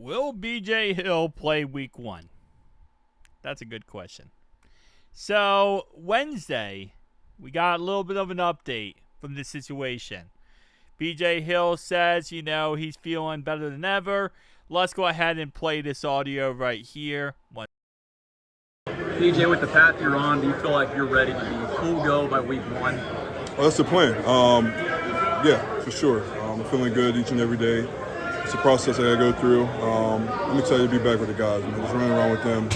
Will BJ Hill play week 1? That's a good question. So, Wednesday, we got a little bit of an update from this situation. BJ Hill says, he's feeling better than ever. Let's go ahead and play this audio right here. BJ, with the path you're on, do you feel like you're ready to be full go by week 1? Well, that's the plan. Yeah, for sure. I'm feeling good each and every day. It's a process I got to go through. I'm excited to be back with the guys. Just running around with them,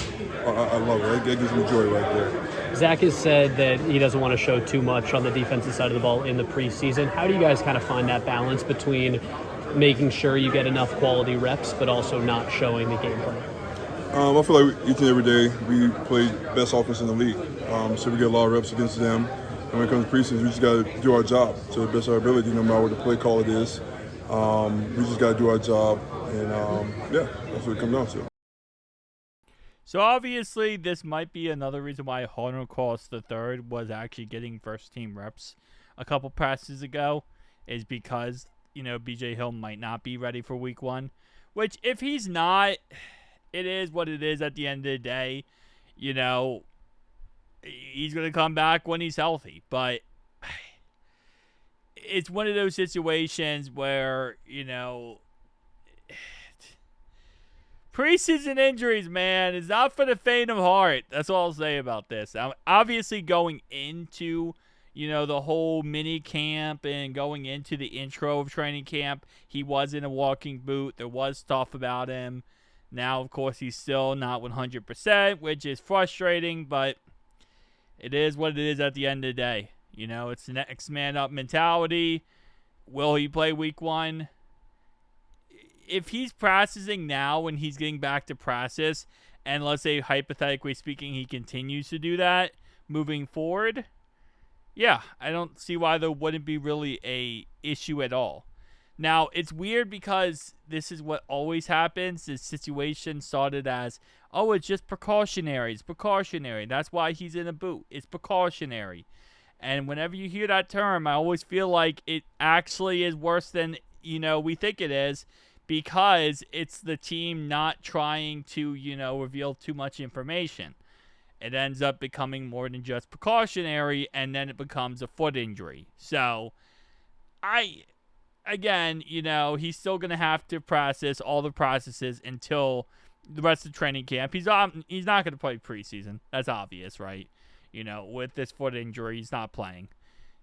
I love it. That gives me joy right there. Zach has said that he doesn't want to show too much on the defensive side of the ball in the preseason. How do you guys kind of find that balance between making sure you get enough quality reps, but also not showing the game plan? I feel like each and every day we play best offense in the league. So we get a lot of reps against them. And when it comes to preseason, we just got to do our job to the best of our ability, no matter what the play call it is. We just got to do our job, and that's what it comes down to. So obviously, this might be another reason why Hornacross III was actually getting first-team reps a couple passes ago, is because BJ Hill might not be ready for week 1. Which, if he's not, it is what it is. At the end of the day, he's going to come back when he's healthy, but it's one of those situations where, preseason injuries, man, is not for the faint of heart. That's all I'll say about this. Obviously, going into, the whole mini camp and going into the intro of training camp, he was in a walking boot. There was stuff about him. Now, of course, he's still not 100%, which is frustrating, but it is what it is at the end of the day. It's the next man up mentality. Will he play week 1? If he's practicing now and he's getting back to practice, and let's say, hypothetically speaking, he continues to do that moving forward, yeah, I don't see why there wouldn't be really a issue at all. Now, it's weird because this is what always happens. This situation started as, it's just precautionary. It's precautionary. That's why he's in a boot. It's precautionary. And whenever you hear that term, I always feel like it actually is worse than, we think it is, because it's the team not trying to, reveal too much information. It ends up becoming more than just precautionary, and then it becomes a foot injury. So, again, he's still going to have to process all the processes until the rest of training camp. He's not going to play preseason. That's obvious, right? With this foot injury, he's not playing.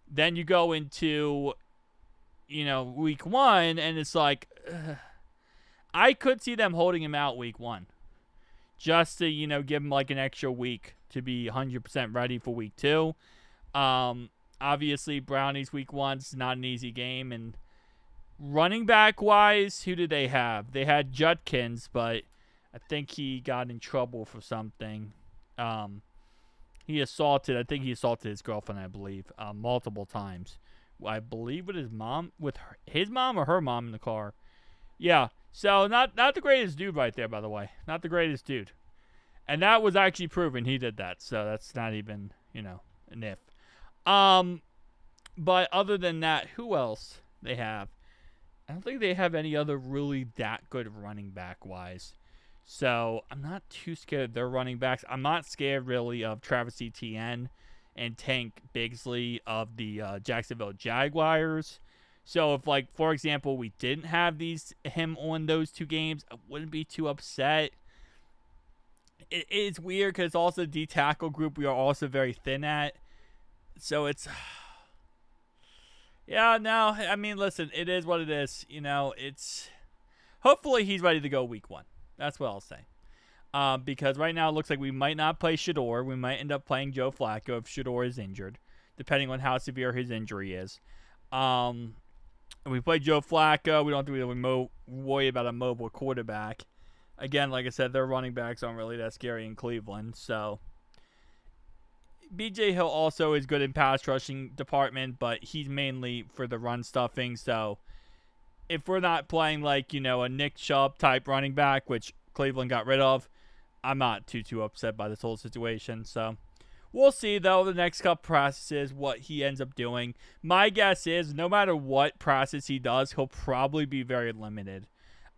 Then you go into, week 1, and it's like, I could see them holding him out week 1. Just to, give him like an extra week to be 100% ready for week 2. Obviously, Brownies week 1's not an easy game. And running back-wise, who did they have? They had Judkins, but I think he got in trouble for something. I think he assaulted his girlfriend, I believe, multiple times. I believe with his mom or her mom in the car. Yeah, so not the greatest dude right there, by the way. Not the greatest dude. And that was actually proven he did that, so that's not even, an if. But other than that, who else they have? I don't think they have any other really that good running back-wise. So I'm not too scared of their running backs. I'm not scared, really, of Travis Etienne and Tank Bigsley of the Jacksonville Jaguars. So if, like, for example, we didn't have him on those 2 games, I wouldn't be too upset. It's weird because also the D-tackle group we are also very thin at. So it's... Yeah, no, I mean, listen, it is what it is. It's... Hopefully he's ready to go week 1. That's what I'll say. Because right now it looks like we might not play Shador. We might end up playing Joe Flacco if Shador is injured, depending on how severe his injury is. If we play Joe Flacco, we don't have to really worry about a mobile quarterback. Again, like I said, their running backs aren't really that scary in Cleveland. So, BJ Hill also is good in pass rushing department, but he's mainly for the run stuffing. So, if we're not playing like, a Nick Chubb type running back, which Cleveland got rid of, I'm not too upset by this whole situation. So, we'll see, though, the next couple processes, what he ends up doing. My guess is no matter what process he does, he'll probably be very limited.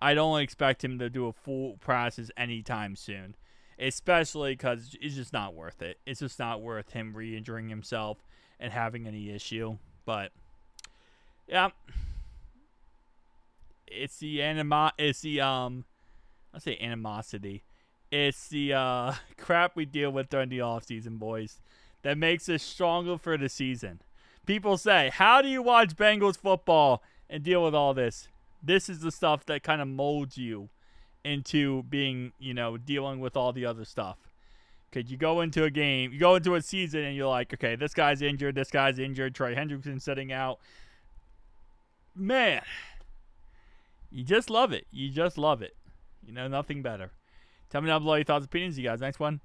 I don't expect him to do a full practice anytime soon, especially because it's just not worth it. It's just not worth him re-injuring himself and having any issue. But yeah, it's the animosity. It's the crap we deal with during the offseason, boys, that makes us stronger for the season. People say, how do you watch Bengals football and deal with all this? This is the stuff that kind of molds you into being, dealing with all the other stuff. Because you go into a game, you go into a season, and you're like, okay, this guy's injured, Trey Hendrickson sitting out. Man, you just love it. You just love it. Nothing better. Tell me down below your thoughts and opinions. You guys, next one.